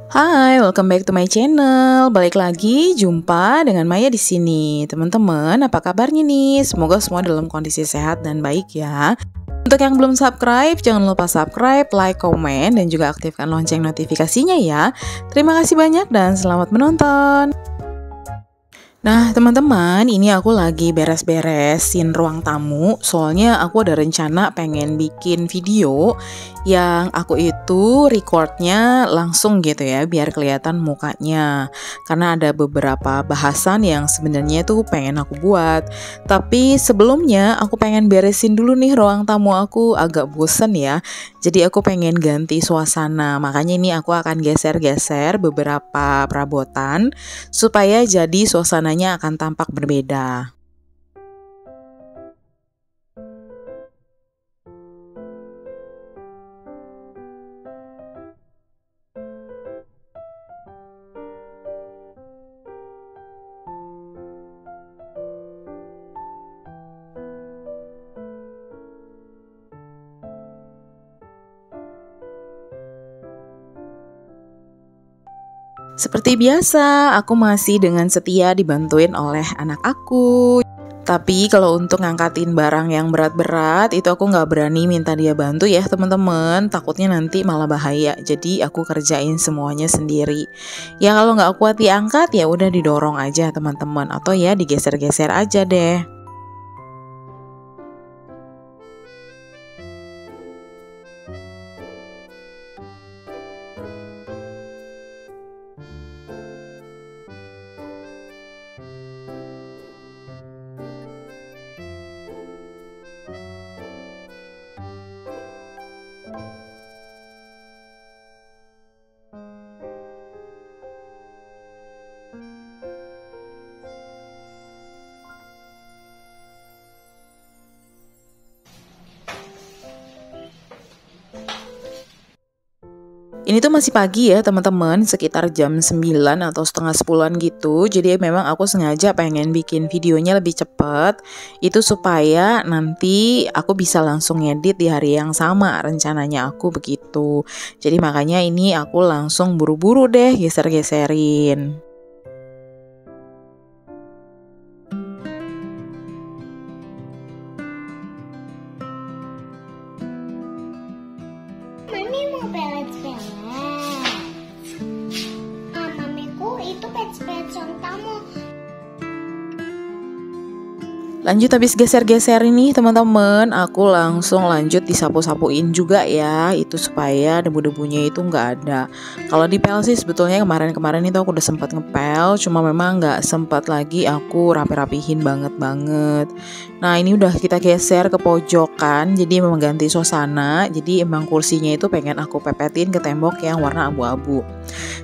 Hai, welcome back to my channel. Balik lagi jumpa dengan Maya di sini. Teman-teman, apa kabarnya nih? Semoga semua dalam kondisi sehat dan baik ya. Untuk yang belum subscribe, jangan lupa subscribe, like, komen, dan juga aktifkan lonceng notifikasinya ya. Terima kasih banyak dan selamat menonton. Nah teman-teman, ini aku lagi beres-beresin ruang tamu. Soalnya aku ada rencana pengen bikin video yang aku itu recordnya langsung gitu ya, biar kelihatan mukanya. Karena ada beberapa bahasan yang sebenarnya itu pengen aku buat. Tapi sebelumnya aku pengen beresin dulu nih ruang tamu aku, agak bosen ya. Jadi aku pengen ganti suasana. Makanya ini aku akan geser-geser beberapa perabotan supaya jadi suasananya akan tampak berbeda. Seperti biasa, aku masih dengan setia dibantuin oleh anak aku. Tapi kalau untuk ngangkatin barang yang berat-berat, itu aku nggak berani minta dia bantu ya teman-teman. Takutnya nanti malah bahaya. Jadi aku kerjain semuanya sendiri. Ya kalau nggak kuat diangkat, ya udah didorong aja teman-teman. Atau ya digeser-geser aja deh. Ini tuh masih pagi ya teman-teman, sekitar jam 9 atau setengah 10-an gitu. Jadi memang aku sengaja pengen bikin videonya lebih cepat. Itu supaya nanti aku bisa langsung ngedit di hari yang sama, rencananya aku begitu. Jadi makanya ini aku langsung buru-buru deh geser-geserin. Mami mau pelet-pelet. Mamiku itu pet-pet kamu. Lanjut habis geser-geser ini teman-teman, aku langsung lanjut disapu-sapuin juga ya, itu supaya debu-debunya itu nggak ada. Kalau dipel sih sebetulnya kemarin-kemarin itu aku udah sempat ngepel, cuma memang nggak sempat lagi aku rapi-rapihin banget. Nah ini udah kita geser ke pojokan, jadi memang ganti suasana. Jadi emang kursinya itu pengen aku pepetin ke tembok yang warna abu-abu.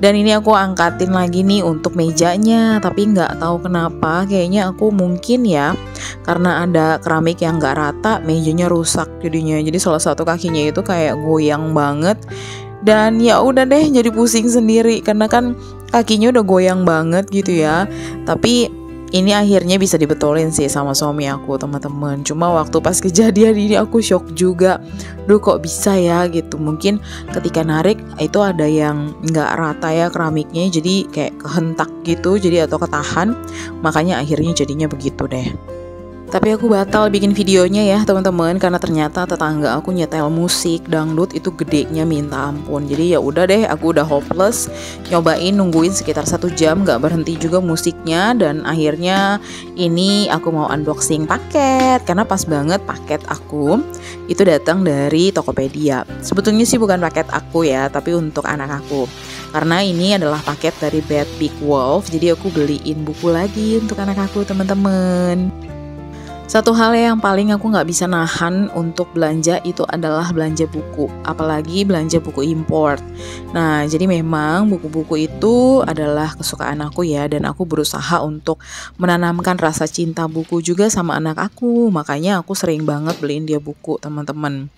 Dan ini aku angkatin lagi nih untuk mejanya, tapi nggak tahu kenapa kayaknya aku mungkin ya karena ada keramik yang nggak rata, mejanya rusak jadinya. Jadi salah satu kakinya itu kayak goyang banget. Dan ya udah deh jadi pusing sendiri karena kan kakinya udah goyang banget gitu ya. Tapi ini akhirnya bisa dibetulin sih sama suami aku teman-teman. Cuma waktu pas kejadian ini aku shock juga. Duh kok bisa ya gitu. Mungkin ketika narik itu ada yang nggak rata ya keramiknya. Jadi kayak kehentak gitu. Jadi atau ketahan. Makanya akhirnya jadinya begitu deh. Tapi aku batal bikin videonya ya teman-teman, karena ternyata tetangga aku nyetel musik dangdut itu gedenya minta ampun. Jadi ya udah deh, aku udah hopeless nyobain nungguin sekitar 1 jam gak berhenti juga musiknya. Dan akhirnya ini aku mau unboxing paket, karena pas banget paket aku itu datang dari Tokopedia. Sebetulnya sih bukan paket aku ya, tapi untuk anak aku. Karena ini adalah paket dari Bad Big Wolf, jadi aku beliin buku lagi untuk anak aku teman-teman. Satu hal yang paling aku nggak bisa nahan untuk belanja itu adalah belanja buku, apalagi belanja buku import. Nah, jadi memang buku-buku itu adalah kesukaan aku ya, dan aku berusaha untuk menanamkan rasa cinta buku juga sama anak aku. Makanya aku sering banget beliin dia buku, teman-teman.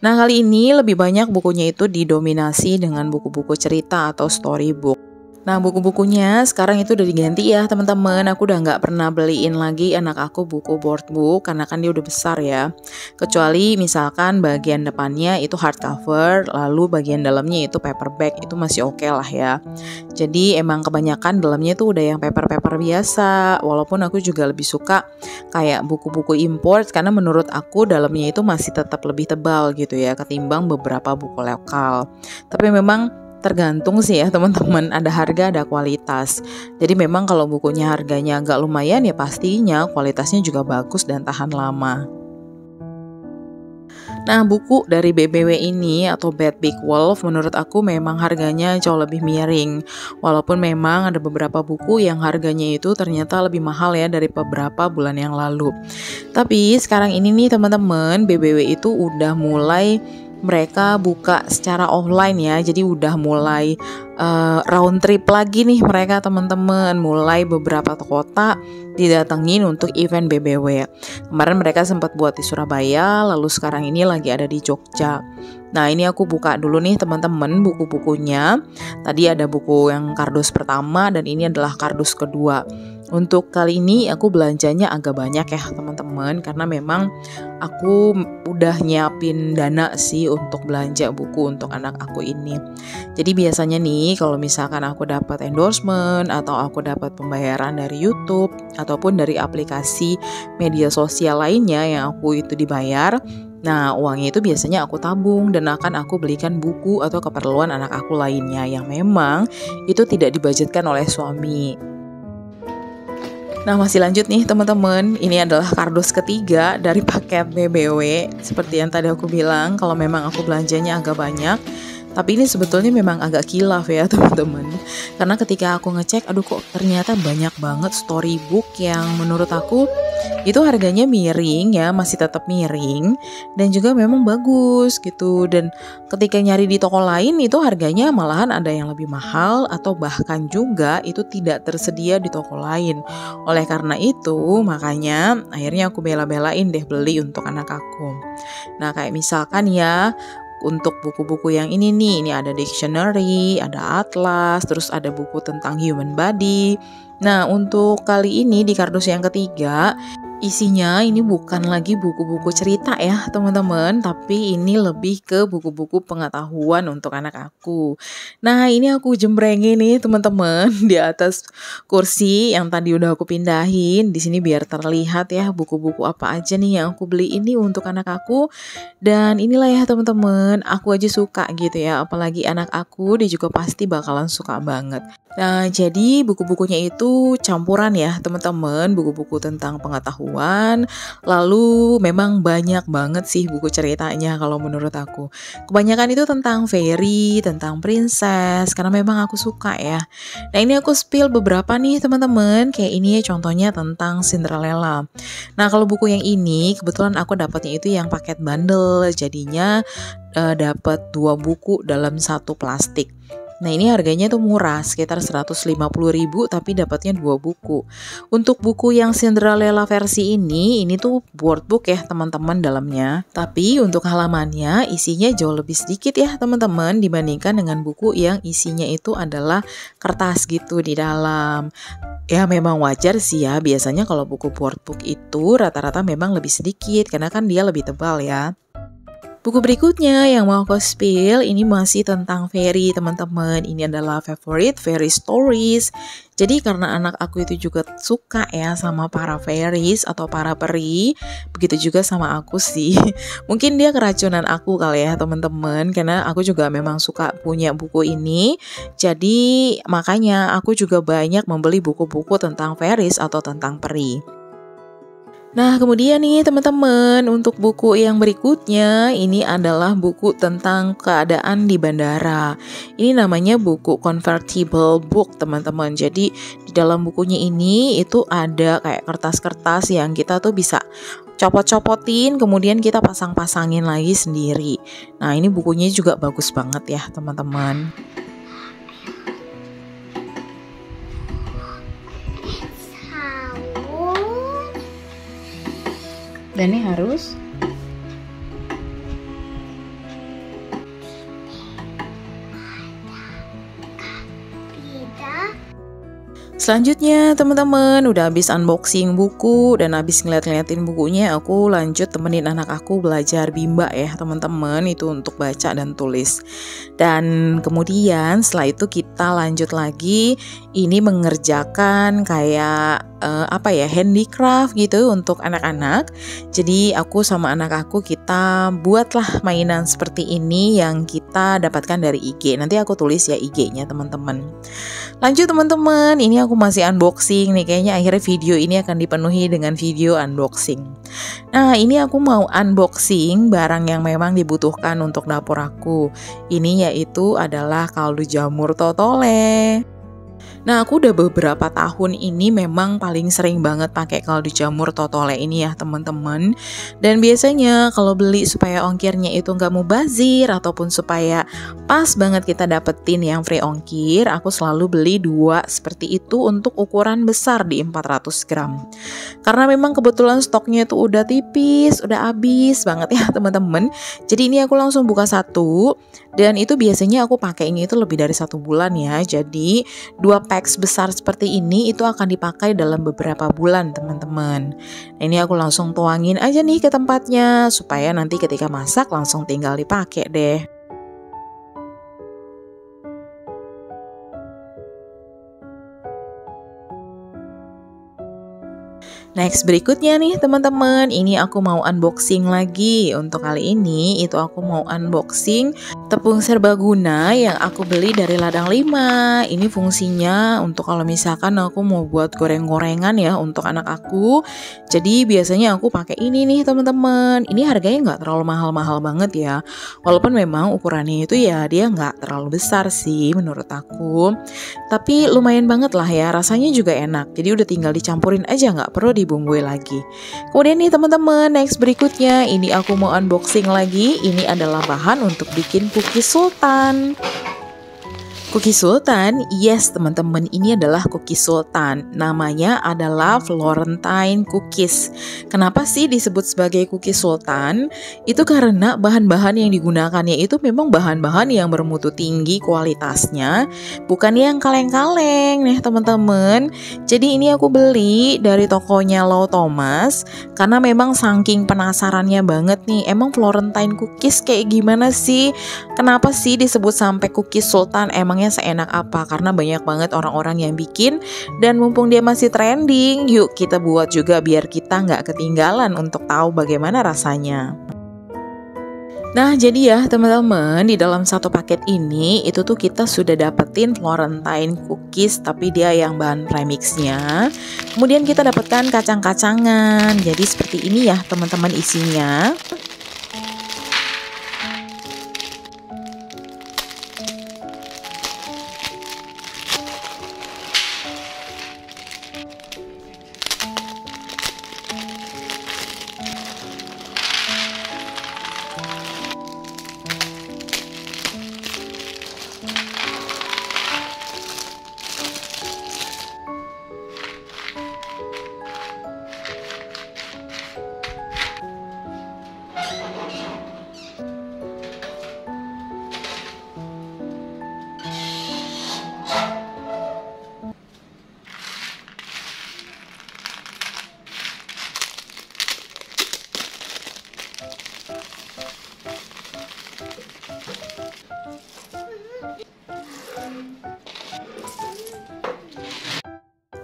Nah, kali ini lebih banyak bukunya itu didominasi dengan buku-buku cerita atau storybook. Nah, buku-bukunya sekarang itu udah diganti ya teman-teman. Aku udah nggak pernah beliin lagi anak aku buku board book karena kan dia udah besar ya. Kecuali misalkan bagian depannya itu hardcover, lalu bagian dalamnya itu paperback, itu masih oke lah ya. Jadi emang kebanyakan dalamnya itu udah yang paper-paper biasa. Walaupun aku juga lebih suka kayak buku-buku import karena menurut aku dalamnya itu masih tetap lebih tebal gitu ya ketimbang beberapa buku lokal. Tapi memang tergantung sih ya teman-teman, ada harga ada kualitas. Jadi memang kalau bukunya harganya agak lumayan ya pastinya kualitasnya juga bagus dan tahan lama. Nah, buku dari BBW ini atau Bad Big Wolf menurut aku memang harganya jauh lebih miring. Walaupun memang ada beberapa buku yang harganya itu ternyata lebih mahal ya dari beberapa bulan yang lalu. Tapi sekarang ini nih teman-teman, BBW itu udah mulai mereka buka secara offline ya, jadi udah mulai round trip lagi nih mereka teman-teman, mulai beberapa kota didatengin untuk event BBW. Kemarin mereka sempat buat di Surabaya, lalu sekarang ini lagi ada di Jogja. Nah, ini aku buka dulu nih teman-teman buku-bukunya. Tadi ada buku yang kardus pertama dan ini adalah kardus kedua. Untuk kali ini aku belanjanya agak banyak ya teman-teman, karena memang aku udah nyiapin dana sih untuk belanja buku untuk anak aku ini. Jadi biasanya nih kalau misalkan aku dapat endorsement atau aku dapat pembayaran dari YouTube ataupun dari aplikasi media sosial lainnya yang aku itu dibayar, nah uangnya itu biasanya aku tabung dan akan aku belikan buku atau keperluan anak aku lainnya yang memang itu tidak dibudgetkan oleh suami. Nah, masih lanjut nih teman-teman, ini adalah kardus ketiga dari paket BBW. Seperti yang tadi aku bilang, kalau memang aku belanjanya agak banyak, tapi ini sebetulnya memang agak kilaf ya teman-teman. Karena ketika aku ngecek, aduh kok ternyata banyak banget storybook yang menurut aku itu harganya miring ya, masih tetap miring dan juga memang bagus gitu. Dan ketika nyari di toko lain itu harganya malahan ada yang lebih mahal atau bahkan juga itu tidak tersedia di toko lain. Oleh karena itu makanya akhirnya aku bela-belain deh beli untuk anak aku. Nah, kayak misalkan ya untuk buku-buku yang ini nih, ini ada dictionary, ada atlas, terus ada buku tentang human body. Nah, untuk kali ini di kardus yang ketiga, isinya ini bukan lagi buku-buku cerita ya teman-teman, tapi ini lebih ke buku-buku pengetahuan untuk anak aku. Nah, ini aku jembrengin nih teman-teman di atas kursi yang tadi udah aku pindahin. Di sini biar terlihat ya buku-buku apa aja nih yang aku beli ini untuk anak aku. Dan inilah ya teman-teman, aku aja suka gitu ya, apalagi anak aku dia juga pasti bakalan suka banget. Nah, jadi buku-bukunya itu campuran ya teman-teman, buku-buku tentang pengetahuan, lalu memang banyak banget sih buku ceritanya kalau menurut aku. Kebanyakan itu tentang fairy, tentang princess, karena memang aku suka ya. Nah, ini aku spill beberapa nih teman-teman, kayak ini ya contohnya tentang Cinderella. Nah, kalau buku yang ini kebetulan aku dapatnya itu yang paket bundle, jadinya dapat 2 buku dalam 1 plastik. Nah, ini harganya tuh murah, sekitar 150.000 tapi dapatnya 2 buku. Untuk buku yang Cinderella versi ini tuh boardbook ya teman-teman dalamnya. Tapi untuk halamannya isinya jauh lebih sedikit ya teman-teman dibandingkan dengan buku yang isinya itu adalah kertas gitu di dalam. Ya memang wajar sih ya, biasanya kalau buku boardbook itu rata-rata memang lebih sedikit karena kan dia lebih tebal ya. Buku berikutnya yang mau aku spill ini masih tentang fairy teman-teman. Ini adalah favorite fairy stories. Jadi karena anak aku itu juga suka ya sama para fairies atau para peri, begitu juga sama aku sih. Mungkin dia keracunan aku kali ya teman-teman, karena aku juga memang suka punya buku ini. Jadi makanya aku juga banyak membeli buku-buku tentang fairies atau tentang peri. Nah, kemudian nih teman-teman, untuk buku yang berikutnya ini adalah buku tentang keadaan di bandara. Ini namanya buku convertible book, teman-teman. Jadi di dalam bukunya ini itu ada kayak kertas-kertas yang kita tuh bisa copot-copotin, kemudian kita pasang-pasangin lagi sendiri. Nah, ini bukunya juga bagus banget ya, teman-teman. Dan ini harus Tidak Selanjutnya teman-teman udah habis unboxing buku dan habis ngeliat-ngeliatin bukunya, aku lanjut temenin anak aku belajar Bimba ya teman-teman, itu untuk baca dan tulis. Dan kemudian setelah itu kita lanjut lagi, ini mengerjakan kayak handicraft gitu untuk anak-anak. Jadi aku sama anak aku kita buatlah mainan seperti ini yang kita dapatkan dari IG. Nanti aku tulis ya IG-nya teman-teman. Lanjut teman-teman, ini aku masih unboxing nih. Kayaknya akhirnya video ini akan dipenuhi dengan video unboxing. Nah, ini aku mau unboxing barang yang memang dibutuhkan untuk dapur aku. Ini yaitu adalah kaldu jamur totole. Nah, aku udah beberapa tahun ini memang paling sering banget pakai kaldu jamur totole ini ya teman-teman. Dan biasanya kalau beli supaya ongkirnya itu nggak mubazir ataupun supaya pas banget kita dapetin yang free ongkir, aku selalu beli 2 seperti itu untuk ukuran besar di 400 gram. Karena memang kebetulan stoknya itu udah tipis, udah habis banget ya teman-teman. Jadi ini aku langsung buka 1 dan itu biasanya aku pakainya itu lebih dari 1 bulan ya. Jadi 2 packs besar seperti ini itu akan dipakai dalam beberapa bulan teman-teman. Nah, ini aku langsung tuangin aja nih ke tempatnya supaya nanti ketika masak langsung tinggal dipakai deh. Next berikutnya nih teman-teman, ini aku mau unboxing lagi. Untuk kali ini itu aku mau unboxing tepung serbaguna yang aku beli dari Ladang 5. Ini fungsinya untuk kalau misalkan aku mau buat goreng-gorengan ya untuk anak aku. Jadi biasanya aku pakai ini nih teman-teman. Ini harganya nggak terlalu mahal-mahal banget ya. Walaupun memang ukurannya itu ya dia nggak terlalu besar sih menurut aku. Tapi lumayan banget lah ya, rasanya juga enak. Jadi udah tinggal dicampurin aja, nggak perlu dibumbui lagi. Kemudian nih teman-teman, next berikutnya ini aku mau unboxing lagi. Ini adalah bahan untuk bikin cookies sultan. Cookies sultan, yes teman-teman, ini adalah cookies sultan. Namanya adalah Florentine cookies. Kenapa sih disebut sebagai cookies sultan? Itu karena bahan-bahan yang digunakannya itu memang bahan-bahan yang bermutu tinggi kualitasnya, bukan yang kaleng-kaleng nih teman-teman. Jadi ini aku beli dari tokonya Lau Thomas karena memang saking penasarannya banget nih, emang Florentine cookies kayak gimana sih? Kenapa sih disebut sampai cookies sultan? Emangnya seenak apa? Karena banyak banget orang-orang yang bikin, dan mumpung dia masih trending, yuk kita buat juga biar kita nggak ketinggalan untuk tahu bagaimana rasanya. Nah jadi ya teman-teman, di dalam 1 paket ini itu tuh kita sudah dapetin Florentine cookies, tapi dia yang bahan premixnya. Kemudian kita dapatkan kacang-kacangan. Jadi seperti ini ya teman-teman isinya.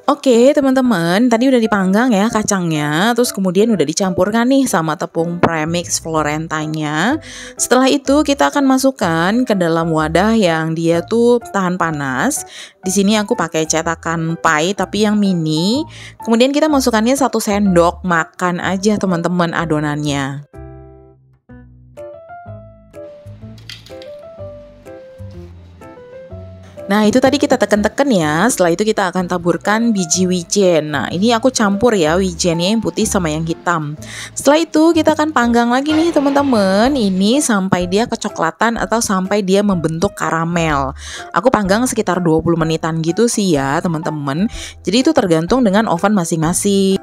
Oke teman-teman, tadi udah dipanggang ya kacangnya, terus kemudian udah dicampurkan nih sama tepung premix Florentine-nya. Setelah itu kita akan masukkan ke dalam wadah yang dia tuh tahan panas. Di sini aku pakai cetakan pie tapi yang mini. Kemudian kita masukkannya 1 sendok makan aja teman-teman adonannya. Nah itu tadi kita tekan-tekan ya, setelah itu kita akan taburkan biji wijen. Nah ini aku campur ya wijennya yang putih sama yang hitam. Setelah itu kita akan panggang lagi nih teman-teman, ini sampai dia kecoklatan atau sampai dia membentuk karamel. Aku panggang sekitar 20 menitan gitu sih ya teman-teman. Jadi itu tergantung dengan oven masing-masing.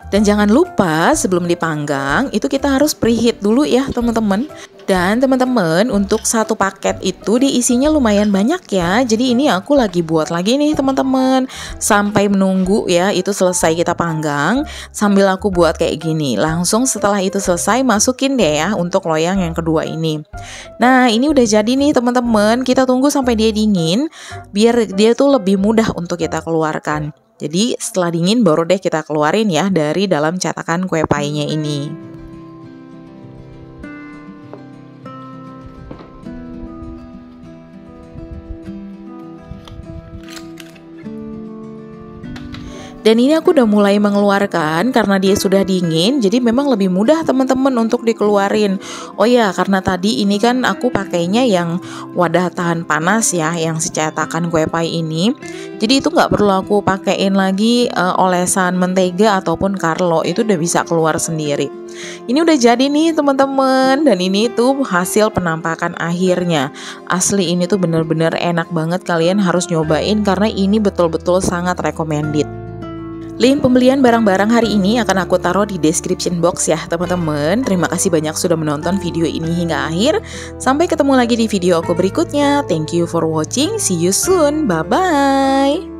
Dan jangan lupa sebelum dipanggang itu kita harus preheat dulu ya teman-teman. Dan teman-teman untuk satu paket itu diisinya lumayan banyak ya. Jadi ini aku lagi buat lagi nih teman-teman. Sampai menunggu ya itu selesai kita panggang. Sambil aku buat kayak gini. Langsung setelah itu selesai masukin deh ya untuk loyang yang kedua ini. Nah ini udah jadi nih teman-teman. Kita tunggu sampai dia dingin. Biar dia tuh lebih mudah untuk kita keluarkan. Jadi setelah dingin baru deh kita keluarin ya dari dalam cetakan kue pie-nya ini. Dan ini aku udah mulai mengeluarkan karena dia sudah dingin, jadi memang lebih mudah teman-teman untuk dikeluarin. Oh ya, karena tadi ini kan aku pakainya yang wadah tahan panas ya, yang si cetakan kue pie ini. Jadi itu nggak perlu aku pakein lagi olesan mentega ataupun Carlo, itu udah bisa keluar sendiri. Ini udah jadi nih teman-teman, dan ini tuh hasil penampakan akhirnya. Asli ini tuh bener-bener enak banget, kalian harus nyobain karena ini betul-betul sangat recommended. Link pembelian barang-barang hari ini akan aku taruh di description box ya teman-teman. Terima kasih banyak sudah menonton video ini hingga akhir. Sampai ketemu lagi di video aku berikutnya. Thank you for watching. See you soon. Bye-bye.